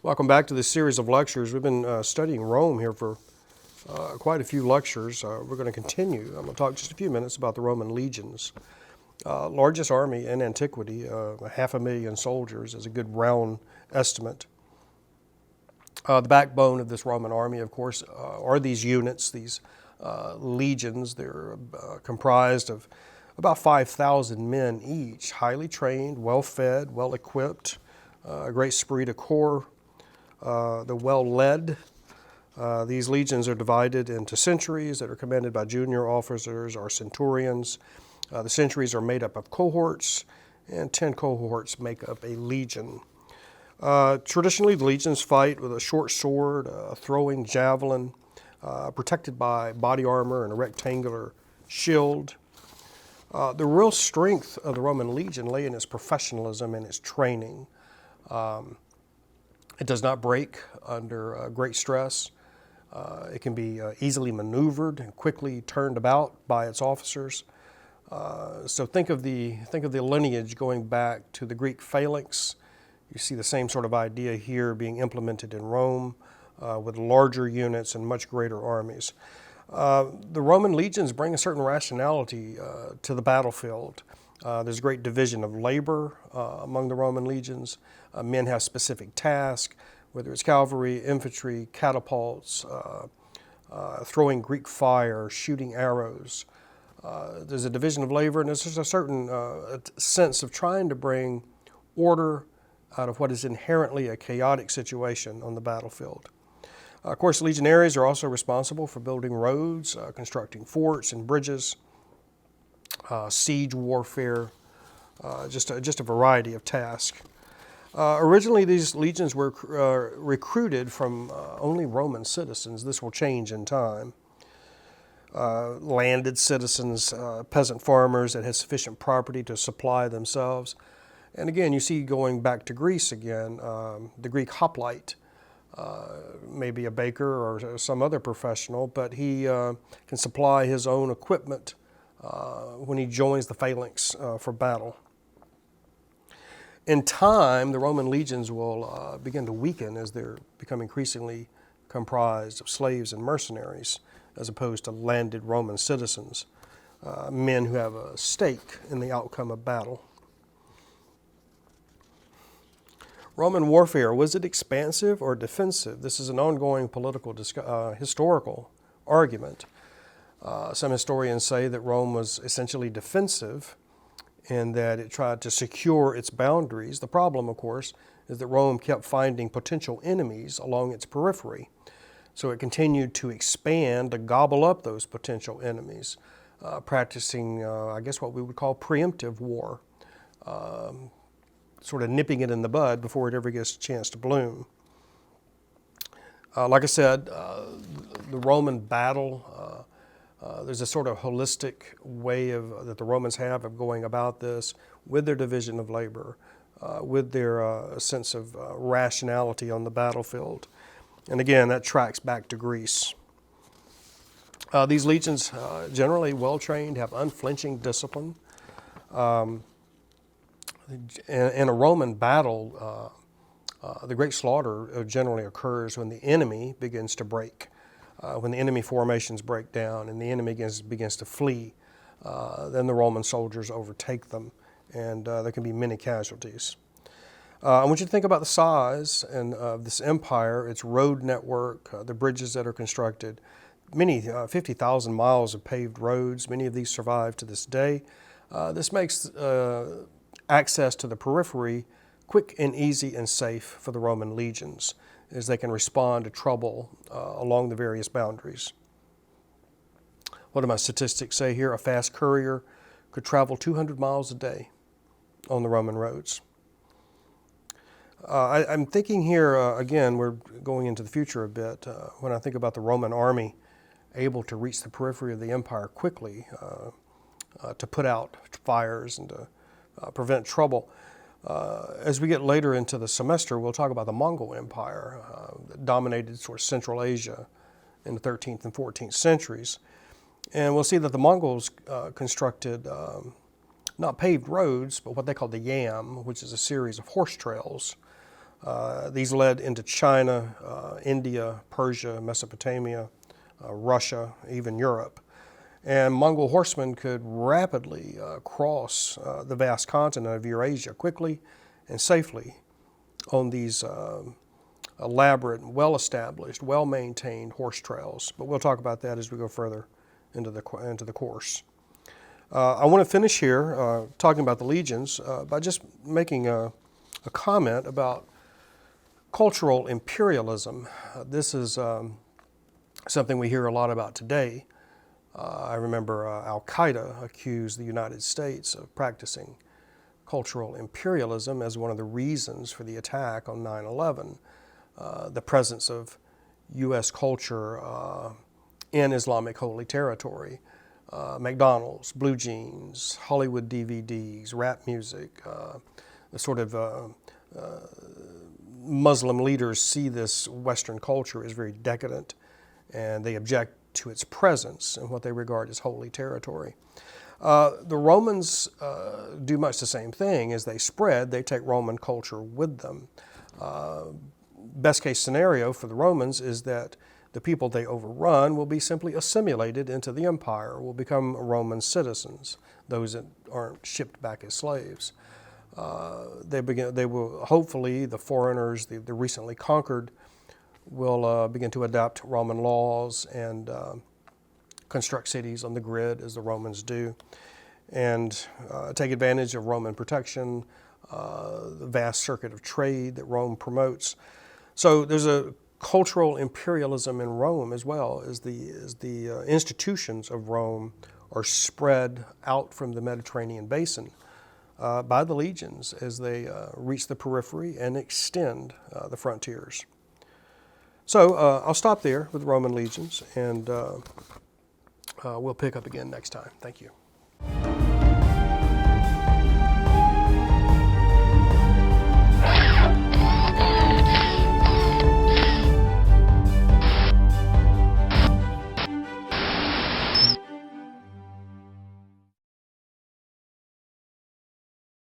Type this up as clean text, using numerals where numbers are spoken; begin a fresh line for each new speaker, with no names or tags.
Welcome back to this series of lectures. We've been studying Rome here for quite a few lectures. We're going to continue. I'm going to talk just a few minutes about the Roman legions. Largest army in antiquity, 500,000 soldiers is a good round estimate. The backbone of this Roman army, of course, are these units, these legions. They're comprised of about 5,000 men each, highly trained, well-fed, well-equipped, a great esprit de corps. They're well-led. These legions are divided into centuries that are commanded by junior officers or centurions. The centuries are made up of cohorts, and 10 cohorts make up a legion. Traditionally, the legions fight with a short sword, a throwing javelin, protected by body armor and a rectangular shield. The real strength of the Roman legion lay in its professionalism and its training. It does not break under great stress. It can be easily maneuvered and quickly turned about by its officers. So think of the lineage going back to the Greek phalanx. You see the same sort of idea here being implemented in Rome with larger units and much greater armies. The Roman legions bring a certain rationality to the battlefield. There's a great division of labor among the Roman legions. Men have specific tasks, whether it's cavalry, infantry, catapults, throwing Greek fire, shooting arrows. There's a division of labor, and there's just a certain sense of trying to bring order out of what is inherently a chaotic situation on the battlefield. Of course, legionaries are also responsible for building roads, constructing forts and bridges, siege warfare, just a variety of tasks. Originally, these legions were recruited from only Roman citizens. This will change in time. Landed citizens, peasant farmers that had sufficient property to supply themselves. And again, you see going back to Greece again, the Greek hoplite, maybe a baker or some other professional, but he can supply his own equipment when he joins the phalanx for battle. In time, the Roman legions will begin to weaken as they become increasingly comprised of slaves and mercenaries, as opposed to landed Roman citizens, men who have a stake in the outcome of battle. Roman warfare, was it expansive or defensive? This is an ongoing political, historical argument. Some historians say that Rome was essentially defensive and that it tried to secure its boundaries. The problem, of course, is that Rome kept finding potential enemies along its periphery. So it continued to expand, to gobble up those potential enemies, practicing, I guess, what we would call preemptive war, sort of nipping it in the bud before it ever gets a chance to bloom. Like I said, the Roman battle, there's a sort of holistic way that the Romans have of going about this with their division of labor, with their sense of rationality on the battlefield. And again, that tracks back to Greece. These legions, generally well-trained, have unflinching discipline. In a Roman battle, the great slaughter generally occurs when the enemy begins to break. When the enemy formations break down and the enemy begins to flee, then the Roman soldiers overtake them, and there can be many casualties. I want you to think about the size of this empire, its road network, the bridges that are constructed, many 50,000 miles of paved roads. Many of these survive to this day. This makes access to the periphery quick and easy and safe for the Roman legions, as they can respond to trouble along the various boundaries. What do my statistics say here? A fast courier could travel 200 miles a day on the Roman roads. I'm thinking here, again, we're going into the future a bit, when I think about the Roman army able to reach the periphery of the empire quickly to put out fires and to prevent trouble. As we get later into the semester, we'll talk about the Mongol Empire that dominated sort of Central Asia in the 13th and 14th centuries. And we'll see that the Mongols constructed not paved roads, but what they called the yam, which is a series of horse trails These led into China, India, Persia, Mesopotamia, Russia, even Europe. And Mongol horsemen could rapidly cross the vast continent of Eurasia quickly and safely on these elaborate, well-established, well-maintained horse trails. But we'll talk about that as we go further into the course. I want to finish here talking about the legions by just making a comment about cultural imperialism. This is something we hear a lot about today. I remember Al-Qaeda accused the United States of practicing cultural imperialism as one of the reasons for the attack on 9/11. The presence of U.S. culture in Islamic holy territory. McDonald's, blue jeans, Hollywood DVDs, rap music, the sort of Muslim leaders see this Western culture as very decadent, and they object to its presence in what they regard as holy territory. The Romans do much the same thing. As they spread, they take Roman culture with them. Best case scenario for the Romans is that the people they overrun will be simply assimilated into the empire, will become Roman citizens, those that aren't shipped back as slaves. They will, hopefully, the foreigners, the recently conquered, will begin to adopt Roman laws and construct cities on the grid as the Romans do, and take advantage of Roman protection, the vast circuit of trade that Rome promotes. So there's a cultural imperialism in Rome as well, as the institutions of Rome are spread out from the Mediterranean basin by the legions as they reach the periphery and extend the frontiers. So I'll stop there with Roman legions, and we'll pick up again next time. Thank you.